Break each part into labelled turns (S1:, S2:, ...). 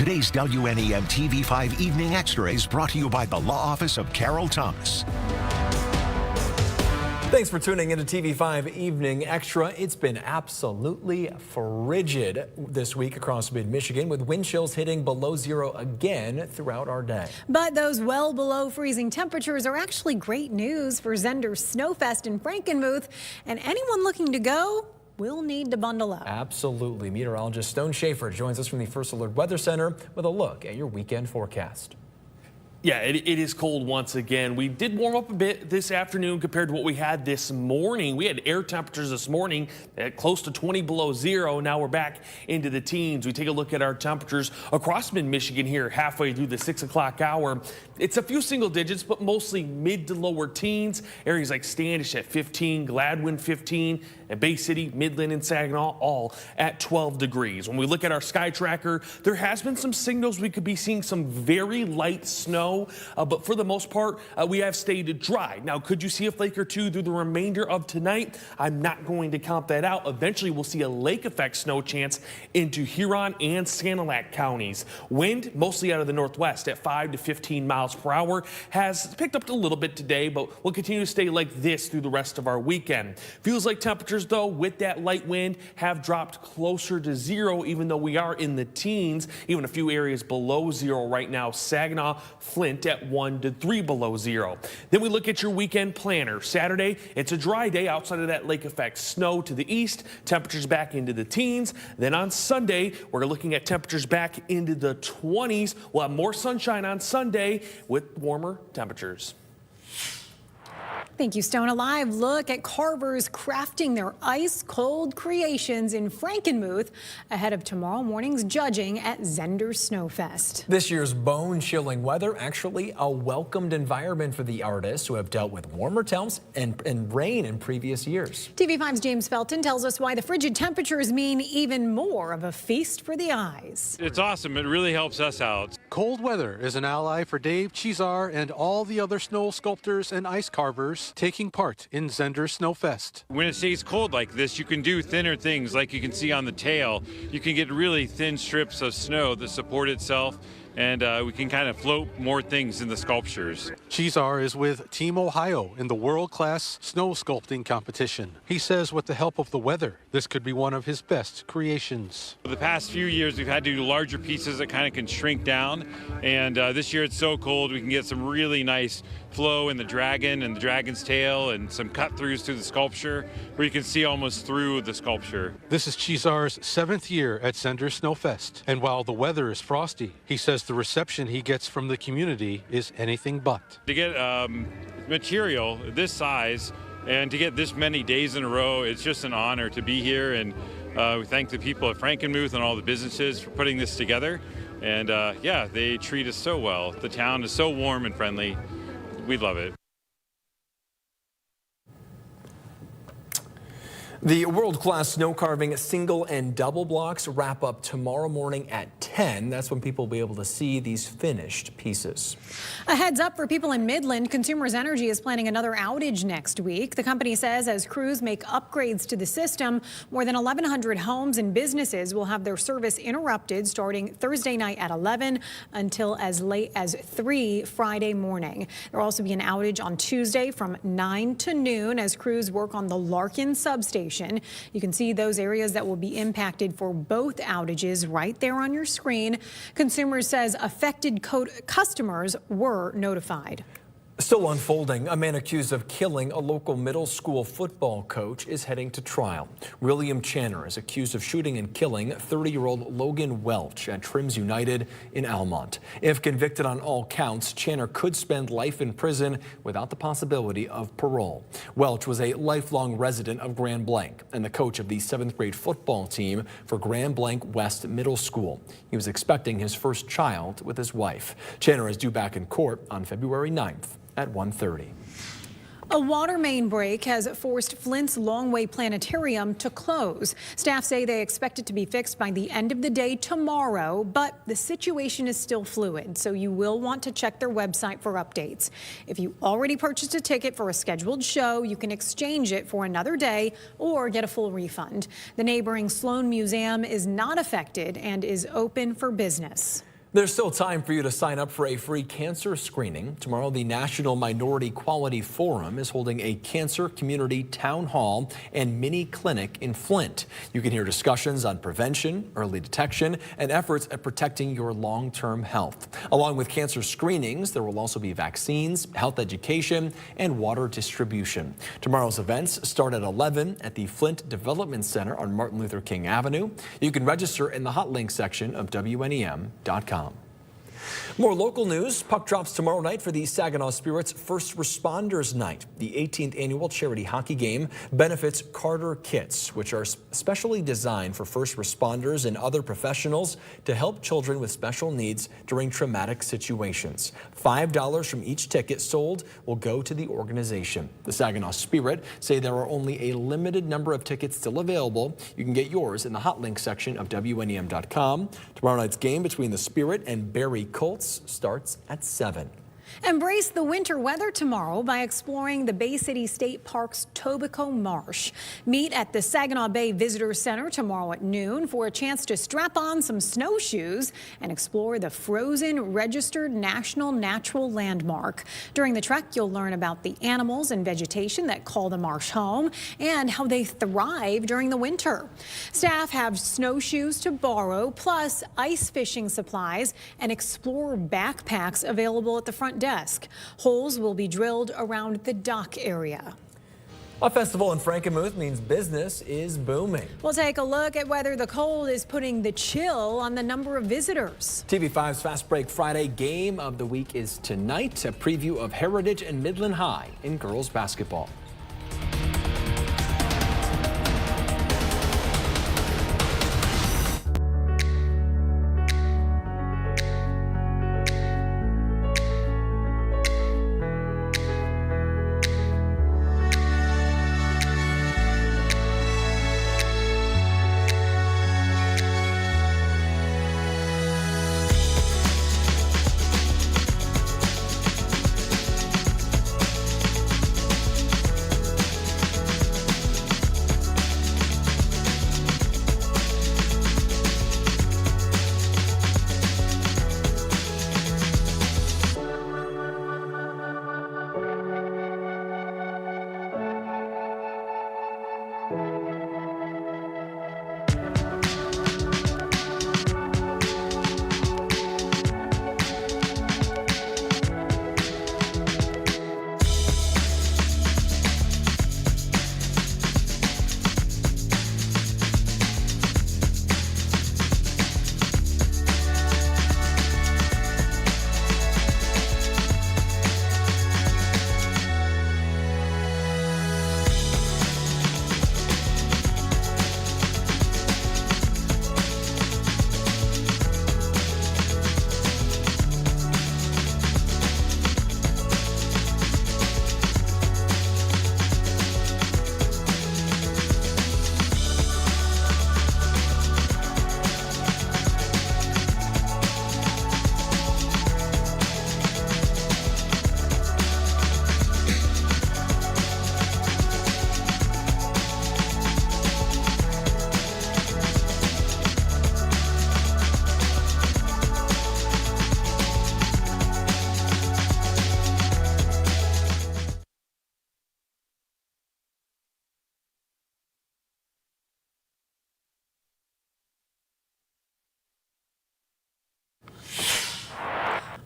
S1: Today's WNEM TV5 Evening Extra is brought to you by the Law Office of Carol Thomas.
S2: Thanks for tuning into TV5 Evening Extra. It's been absolutely frigid this week across mid-Michigan, with wind chills hitting below zero again throughout our day.
S3: But those well below freezing temperatures are actually great news for Zender's Snowfest in Frankenmuth, and anyone looking to go will need to bundle up.
S2: Absolutely. Meteorologist Stone Schaefer joins us from the First Alert Weather Center with a look at your weekend forecast.
S4: Yeah, it is cold once again. We did warm up a bit this afternoon compared to what we had this morning. We had air temperatures this morning at close to 20 below zero. Now we're back into the teens. We take a look at our temperatures across mid-Michigan here halfway through the 6 o'clock hour. It's a few single digits, but mostly mid to lower teens. Areas like Standish at 15, Gladwin 15, and Bay City, Midland, and Saginaw all at 12 degrees. When we look at our sky tracker, there has been some signals we could be seeing some very light snow. But for the most part, we have stayed dry. Now, could you see a flake or two through the remainder of tonight? I'm not going to count that out. Eventually, we'll see a lake effect snow chance into Huron and Sanilac counties. Wind, mostly out of the northwest at 5 to 15 miles per hour, has picked up a little bit today, but will continue to stay like this through the rest of our weekend. Feels like temperatures, though, with that light wind have dropped closer to zero, even though we are in the teens. Even a few areas below zero right now. Saginaw, Flint at 1 to 3 below zero. Then we look at your weekend planner. Saturday, it's a dry day outside of that lake effect snow to the east. Temperatures back into the teens. Then on Sunday, we're looking at temperatures back into the 20s. We'll have more sunshine on Sunday with warmer temperatures.
S3: Thank you, Stone. A live look at carvers crafting their ice-cold creations in Frankenmuth ahead of tomorrow morning's judging at Zender's Snowfest.
S2: This year's bone-chilling weather, actually a welcomed environment for the artists who have dealt with warmer temps and rain in previous years.
S3: TV5's James Felton tells us why the frigid temperatures mean even more of a feast for the eyes.
S5: It's awesome. It really helps us out.
S6: Cold weather is an ally for Dave Chizar and all the other snow sculptors and ice carvers taking part in Zender's Snowfest.
S5: When it stays cold like this, you can do thinner things like you can see on the tail. You can get really thin strips of snow that support itself, and we can kind of float more things in the sculptures.
S6: Chizar is with Team Ohio in the world-class snow sculpting competition. He says with the help of the weather, this could be one of his best creations.
S5: For the past few years, we've had to do larger pieces that kind of can shrink down, and this year it's so cold we can get some really nice flow in the dragon and the dragon's tail and some cut-throughs through the sculpture where you can see almost through the sculpture.
S6: This is Chizar's 7th year at Zender's Snowfest, and while the weather is frosty, he says the reception he gets from the community is anything but.
S5: To get material this size and to get this many days in a row, it's just an honor to be here, and we thank the people at Frankenmuth and all the businesses for putting this together. And yeah, they treat us so well. The town is so warm and friendly. We love it.
S2: The world-class snow carving single and double blocks wrap up tomorrow morning at 10. That's when people will be able to see these finished pieces.
S3: A heads up for people in Midland. Consumers Energy is planning another outage next week. The company says as crews make upgrades to the system, more than 1,100 homes and businesses will have their service interrupted starting Thursday night at 11 until as late as 3 Friday morning. There will also be an outage on Tuesday from 9 to noon as crews work on the Larkin substation. You can see those areas that will be impacted for both outages right there on your screen. Consumers says affected customers were notified.
S2: Still unfolding, a man accused of killing a local middle school football coach is heading to trial. William Channer is accused of shooting and killing 30-year-old Logan Welch at Trims United in Almont. If convicted on all counts, Channer could spend life in prison without the possibility of parole. Welch was a lifelong resident of Grand Blanc and the coach of the 7th grade football team for Grand Blanc West Middle School. He was expecting his first child with his wife. Channer is due back in court on February 9th. At 1:30.
S3: A water main break has forced Flint's Longway Planetarium to close. Staff say they expect it to be fixed by the end of the day tomorrow, but the situation is still fluid, so you will want to check their website for updates. If you already purchased a ticket for a scheduled show, you can exchange it for another day or get a full refund. The neighboring Sloan Museum is not affected and is open for business.
S2: There's still time for you to sign up for a free cancer screening. Tomorrow, the National Minority Quality Forum is holding a cancer community town hall and mini clinic in Flint. You can hear discussions on prevention, early detection, and efforts at protecting your long-term health. Along with cancer screenings, there will also be vaccines, health education, and water distribution. Tomorrow's events start at 11 at the Flint Development Center on Martin Luther King Avenue. You can register in the hot link section of WNEM.com. More local news. Puck drops tomorrow night for the Saginaw Spirit's First Responders Night. The 18th annual charity hockey game benefits Carter Kits, which are specially designed for first responders and other professionals to help children with special needs during traumatic situations. $5 from each ticket sold will go to the organization. The Saginaw Spirit say there are only a limited number of tickets still available. You can get yours in the hot link section of WNEM.com. Tomorrow night's game between the Spirit and Barrie Colts starts at 7.
S3: Embrace the winter weather tomorrow by exploring the Bay City State Park's Tobico Marsh. Meet at the Saginaw Bay Visitor Center tomorrow at noon for a chance to strap on some snowshoes and explore the frozen registered national natural landmark. During the trek, you'll learn about the animals and vegetation that call the marsh home and how they thrive during the winter. Staff have snowshoes to borrow, plus ice fishing supplies and explorer backpacks available at the front desk. Holes will be drilled around the dock area.
S2: A festival in Frankenmuth means business is booming.
S3: We'll take a look at whether the cold is putting the chill on the number of visitors.
S2: TV5's Fast Break Friday game of the week is tonight. A preview of Heritage and Midland High in girls basketball.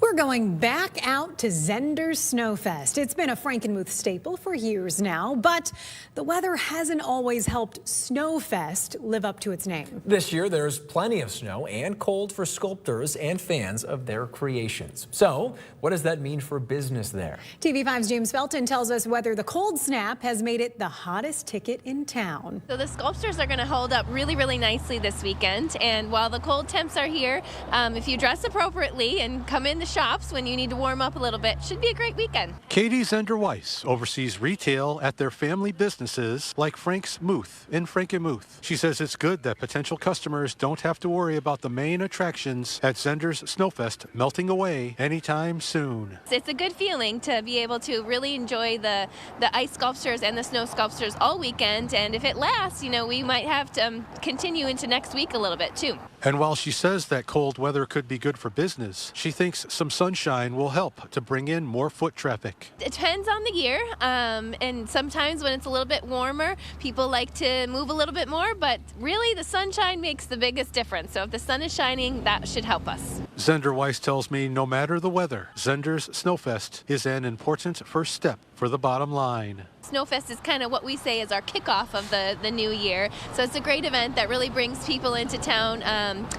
S3: We're going back out to Zender's Snowfest. It's been a Frankenmuth staple for years now, but the weather hasn't always helped Snowfest live up to its name.
S2: This year, there's plenty of snow and cold for sculptors and fans of their creations. So, what does that mean for business there?
S3: TV5's James Felton tells us whether the cold snap has made it the hottest ticket in town.
S7: So the sculptures are going to hold up really, really nicely this weekend. And while the cold temps are here, if you dress appropriately and come in the shops when you need to warm up a little bit, should be a great weekend.
S6: Katie Zender-Weiss oversees retail at their family businesses like Frank's Muth in Frankenmuth. She says it's good that potential customers don't have to worry about the main attractions at Zender's Snowfest melting away anytime soon.
S7: It's a good feeling to be able to really enjoy the ice sculptures and the snow sculptures all weekend. And if it lasts, we might have to continue into next week a little bit too.
S6: And while she says that cold weather could be good for business, she thinks some sunshine will help to bring in more foot traffic.
S7: It depends on the year, and sometimes when it's a little bit warmer, people like to move a little bit more, but really the sunshine makes the biggest difference. So if the sun is shining, that should help us.
S6: Zender Weiss tells me no matter the weather, Zender's Snowfest is an important first step for the bottom line.
S7: Snowfest is kind of what we say is our kickoff of the new year. So it's a great event that really brings people into town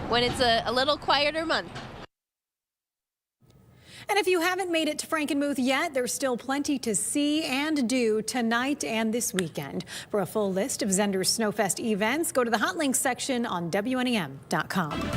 S7: when it's a little quieter month.
S3: And if you haven't made it to Frankenmuth yet, there's still plenty to see and do tonight and this weekend. For a full list of Zender's Snowfest events, go to the Hot Links section on WNEM.com.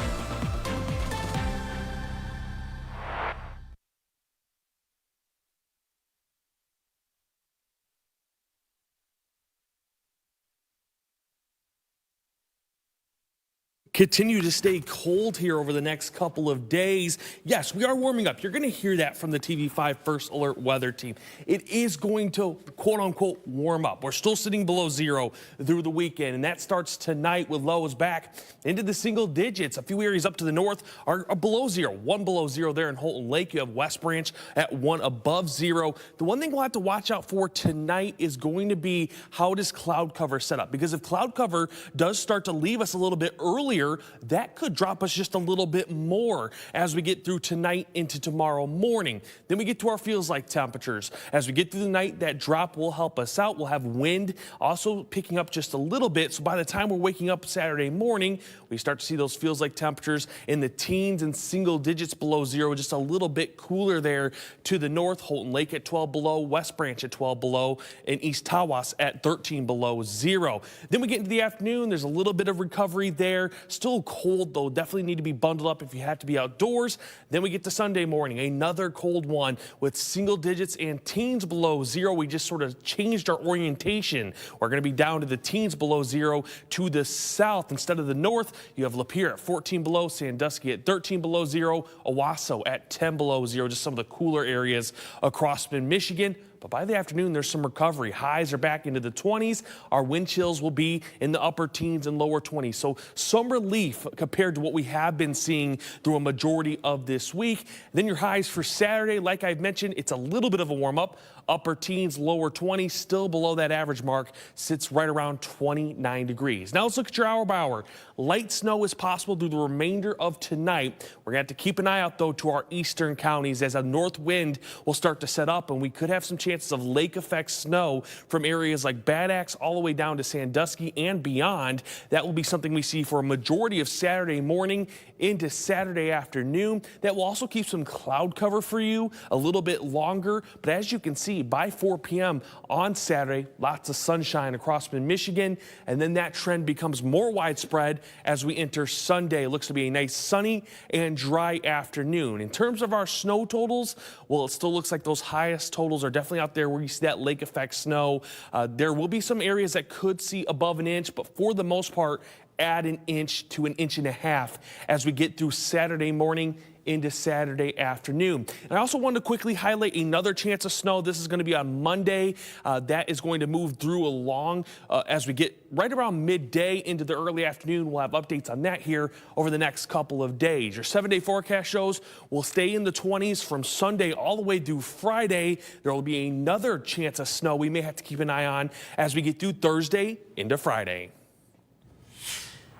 S4: Continue to stay cold here over the next couple of days. Yes, we are warming up. You're going to hear that from the TV5 First Alert weather team. It is going to, quote unquote, warm up. We're still sitting below zero through the weekend, and that starts tonight with lows back into the single digits. A few areas up to the north are below zero. 1 below zero there in Holton Lake. You have West Branch at 1 above zero. The one thing we'll have to watch out for tonight is going to be how does cloud cover set up? Because if cloud cover does start to leave us a little bit earlier, that could drop us just a little bit more as we get through tonight into tomorrow morning. Then we get to our feels like temperatures. As we get through the night, that drop will help us out. We'll have wind also picking up just a little bit. So by the time we're waking up Saturday morning, we start to see those feels like temperatures in the teens and single digits below zero, just a little bit cooler there to the north. Holton Lake at 12 below, West Branch at 12 below, and East Tawas at 13 below zero. Then we get into the afternoon. There's a little bit of recovery there. Still cold, though. Definitely need to be bundled up if you have to be outdoors. Then we get to Sunday morning, another cold one with single digits and teens below zero. We just sort of changed our orientation. We're going to be down to the teens below zero to the south. Instead of the north, you have Lapeer at 14 below, Sandusky at 13 below zero, Owasso at 10 below zero, just some of the cooler areas across Michigan. But by the afternoon, there's some recovery. Highs are back into the 20s. Our wind chills will be in the upper teens and lower 20s. So some relief compared to what we have been seeing through a majority of this week. Then your highs for Saturday, like I've mentioned, it's a little bit of a warm up. Upper teens, lower 20s, still below that average mark, sits right around 29 degrees. Now let's look at your hour by hour. Light snow is possible through the remainder of tonight. We're going to have to keep an eye out, though, to our eastern counties as a north wind will start to set up, and we could have some chances of lake effect snow from areas like Bad Axe all the way down to Sandusky and beyond. That will be something we see for a majority of Saturday morning into Saturday afternoon. That will also keep some cloud cover for you a little bit longer, but as you can see, by 4 p.m. on Saturday, lots of sunshine across Michigan, and then that trend becomes more widespread as we enter Sunday. It looks to be a nice sunny and dry afternoon. In terms of our snow totals, well, it still looks like those highest totals are definitely out there where you see that lake effect snow. There will be some areas that could see above an inch, but for the most part, add an inch to an inch and a half as we get through Saturday morning into Saturday afternoon. And I also wanted to quickly highlight another chance of snow. This is going to be on Monday. That is going to move through along as we get right around midday into the early afternoon. We'll have updates on that here over the next couple of days. Your 7-day forecast shows will stay in the 20s from Sunday all the way through Friday. There will be another chance of snow we may have to keep an eye on as we get through Thursday into Friday.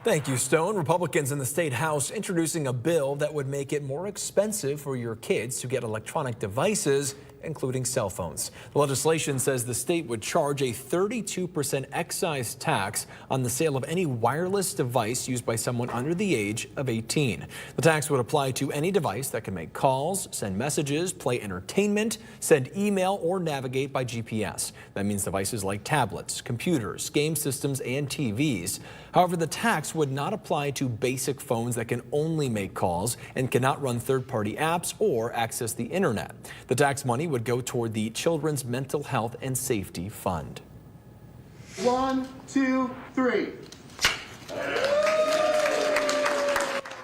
S2: Thank you, Stone. Republicans in the state house introducing a bill that would make it more expensive for your kids to get electronic devices, including cell phones. The legislation says the state would charge a 32% excise tax on the sale of any wireless device used by someone under the age of 18. The tax would apply to any device that can make calls, send messages, play entertainment, send email, or navigate by GPS. That means devices like tablets, computers, game systems, and TVs. However, the tax would not apply to basic phones that can only make calls and cannot run third-party apps or access the internet. The tax money would go toward the Children's Mental Health and Safety Fund.
S8: 1, 2, 3.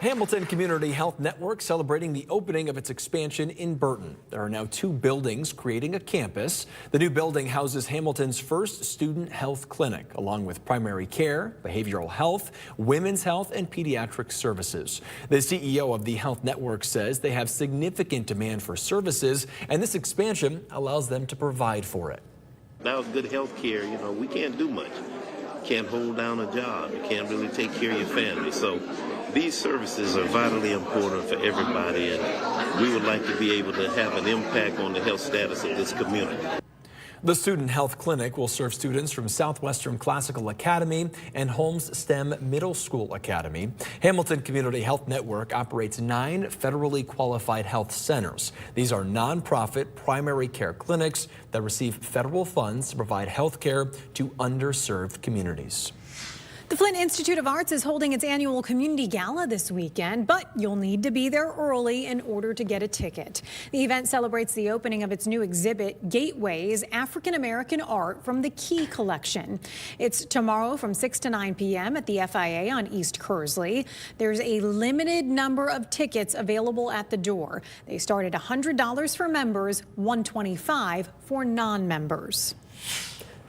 S2: Hamilton Community Health Network celebrating the opening of its expansion in Burton. There are now 2 buildings creating a campus. The new building houses Hamilton's first student health clinic, along with primary care, behavioral health, women's health, and pediatric services. The CEO of the health network says they have significant demand for services, and this expansion allows them to provide for it.
S8: Without good health care, we can't do much. Can't hold down a job. You can't really take care of your family. So these services are vitally important for everybody, and we would like to be able to have an impact on the health status of this community.
S2: The Student Health Clinic will serve students from Southwestern Classical Academy and Holmes STEM Middle School Academy. Hamilton Community Health Network operates 9 federally qualified health centers. These are nonprofit primary care clinics that receive federal funds to provide health care to underserved communities.
S3: The Flint Institute of Arts is holding its annual community gala this weekend, but you'll need to be there early in order to get a ticket. The event celebrates the opening of its new exhibit, Gateways, African American Art from the Key Collection. It's tomorrow from 6 to 9 p.m. at the FIA on East Kearsley. There's a limited number of tickets available at the door. They start at $100 for members, $125 for non-members.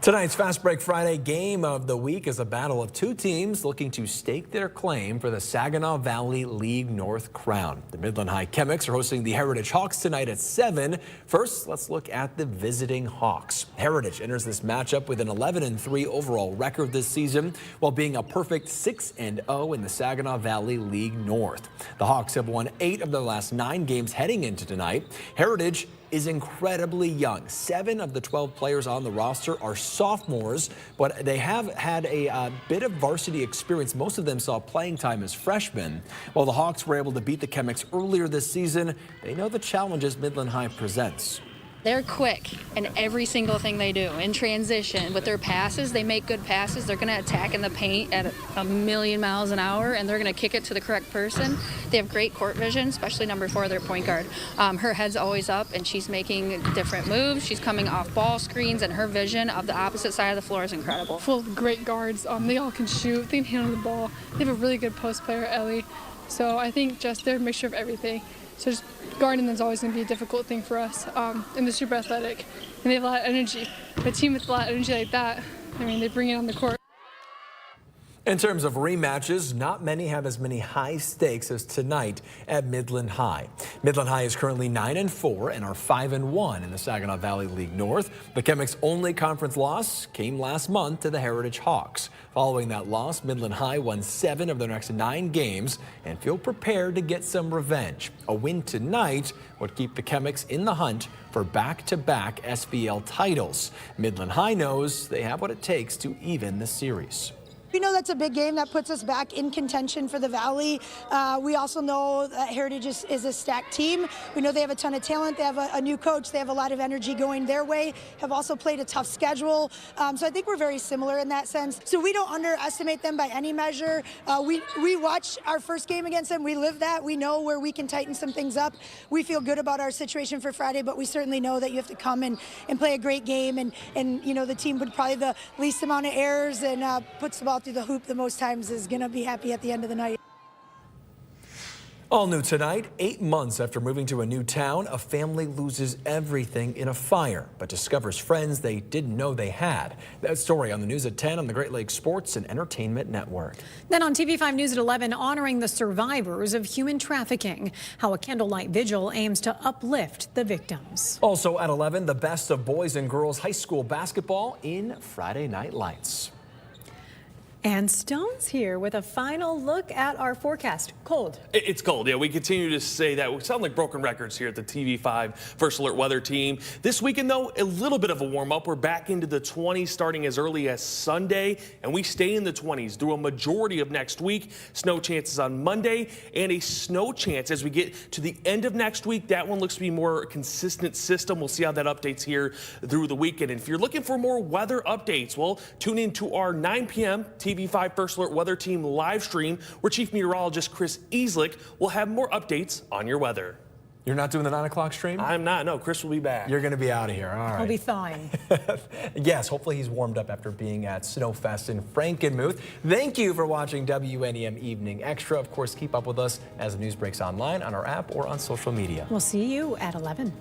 S2: Tonight's Fast Break Friday game of the week is a battle of 2 teams looking to stake their claim for the Saginaw Valley League North crown. The Midland High Chemics are hosting the Heritage Hawks tonight at 7. First, let's look at the visiting Hawks. Heritage enters this matchup with an 11-3 overall record this season, while being a perfect 6-0 in the Saginaw Valley League North. The Hawks have won 8 of their last 9 games heading into tonight. Heritage is incredibly young. 7 of the 12 players on the roster are sophomores, but they have had a bit of varsity experience. Most of them saw playing time as freshmen. While the Hawks were able to beat the Chemics earlier this season, they know the challenges Midland High presents.
S9: They're quick in every single thing they do. In transition, with their passes, they make good passes. They're going to attack in the paint at 1,000,000 miles an hour, and they're going to kick it to the correct person. They have great court vision, especially number 4, their point guard. Her head's always up, and she's making different moves. She's coming off ball screens, and her vision of the opposite side of the floor is incredible.
S10: Full of great guards. They all can shoot. They can handle the ball. They have a really good post player, Ellie. So I think just they're a mixture of everything. So just guarding them is always going to be a difficult thing for us. And they're super athletic, and they have a lot of energy. A team with a lot of energy like that, they bring it on the court.
S2: In terms of rematches, not many have as many high stakes as tonight at Midland High. Midland High is currently 9-4 and are 5-1 in the Saginaw Valley League North. The Chemics' only conference loss came last month to the Heritage Hawks. Following that loss, Midland High won 7 of their next 9 games and feel prepared to get some revenge. A win tonight would keep the Chemics in the hunt for back-to-back SVL titles. Midland High knows they have what it takes to even the series.
S11: We know that's a big game that puts us back in contention for the Valley. We also know that Heritage is a stacked team. We know they have a ton of talent. They have a new coach. They have a lot of energy going their way, have also played a tough schedule. So I think we're very similar in that sense. So we don't underestimate them by any measure. We watch our first game against them. We live that. We know where we can tighten some things up. We feel good about our situation for Friday, but we certainly know that you have to come and play a great game. And the team with probably the least amount of errors and puts the ball through the hoop the most times is going to be happy at the end of the night.
S2: All new tonight, 8 months after moving to a new town, a family loses everything in a fire, but discovers friends they didn't know they had. That story on the news at 10 on the Great Lakes Sports and Entertainment Network.
S3: Then on TV5 News at 11, honoring the survivors of human trafficking, how a candlelight vigil aims to uplift the victims.
S2: Also at 11, the best of boys and girls high school basketball in Friday Night Lights.
S3: And Stone's here with a final look at our forecast. Cold.
S4: It's cold, yeah. We continue to say that. We sound like broken records here at the TV5 First Alert Weather Team. This weekend, though, a little bit of a warm-up. We're back into the 20s starting as early as Sunday, and we stay in the 20s through a majority of next week. Snow chances on Monday, and a snow chance as we get to the end of next week. That one looks to be more consistent system. We'll see how that updates here through the weekend. And if you're looking for more weather updates, well, tune in to our 9 p.m. TV5 First Alert Weather Team live stream, where Chief Meteorologist Chris Easlick will have more updates on your weather.
S2: You're not doing the 9 o'clock stream?
S4: I'm not. No, Chris will be back.
S2: You're going to be out of here. All right.
S3: He'll be thawing.
S2: Yes, hopefully he's warmed up after being at Snowfest in Frankenmuth. Thank you for watching WNEM Evening Extra. Of course, keep up with us as the news breaks online on our app or on social media.
S3: We'll see you at 11.